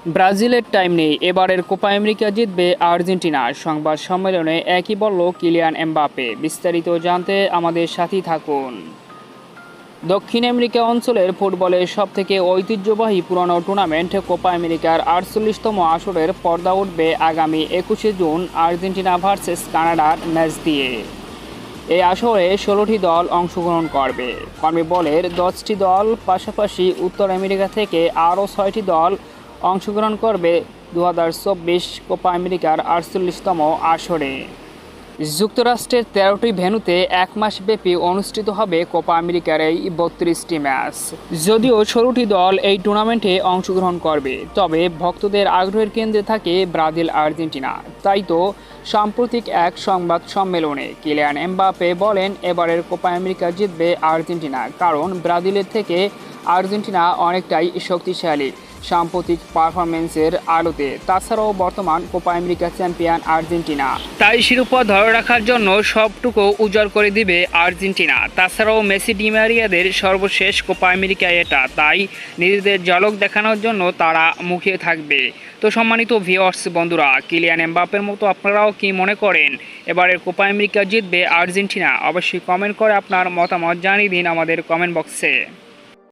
ব্রাজিলের টাইম নেই, এবারের কোপা আমেরিকা জিতবে আর্জেন্টিনা। সংবাদ সম্মেলনে একই বলল কিলিয়ান এমবাপ্পে। বিস্তারিত জানতে আমাদের সাথেই থাকুন। দক্ষিণ আমেরিকা অঞ্চলের ফুটবলের সবথেকে ঐতিহ্যবাহী পুরনো টুর্নামেন্ট কোপা আমেরিকার 48তম আসরের পর্দা উঠবে আগামী 21শে জুন আর্জেন্টিনা ভার্সেস কানাডার ম্যাচ দিয়ে। এই আসরে 16টি দল অংশগ্রহণ করবে। কনমেবলের 10টি দল পাশাপাশি উত্তর আমেরিকা থেকে আরও 6টি দল অংশগ্রহণ করবে 2024 কোপা আমেরিকার 48তম আসরে। যুক্তরাষ্ট্রের 13টি ভেন্যুতে এক মাসব্যাপী অনুষ্ঠিত হবে কোপা আমেরিকার এই 32টি ম্যাচ। যদিও 16টি দল এই টুর্নামেন্টে অংশগ্রহণ করবে, তবে ভক্তদের আগ্রহের কেন্দ্রে থাকে ব্রাজিল আর্জেন্টিনা। তাই তো সাম্প্রতিক এক সংবাদ সম্মেলনে কিলিয়ান এমবাপ্পে বলেন, এবারের কোপা আমেরিকা জিতবে আর্জেন্টিনা, কারণ ব্রাজিলের থেকে আর্জেন্টিনা অনেকটাই শক্তিশালী সাম্প্রতিক পারফরমেন্সের আলোতে। তাছাড়াও বর্তমান কোপা আমেরিকা চ্যাম্পিয়ন আর্জেন্টিনা, তাই শিরোপা ধরে রাখার জন্য সবটুকু উজাড় করে দিবে আর্জেন্টিনা। তাছাড়াও মেসি ডি মারিয়াদের সর্বশেষ কোপা আমেরিকা এটা, তাই নিজেদের ঝলক দেখানোর জন্য তারা মুখিয়ে থাকবে। তো সম্মানিত ভিউয়ার্স বন্ধুরা, কিলিয়ান এমবাপ্পের মতো আপনারাও কি মনে করেন এবারের কোপা আমেরিকা জিতবে আর্জেন্টিনা? অবশ্যই কমেন্ট করে আপনার মতামত জানিয়ে দিন আমাদের কমেন্ট বক্সে।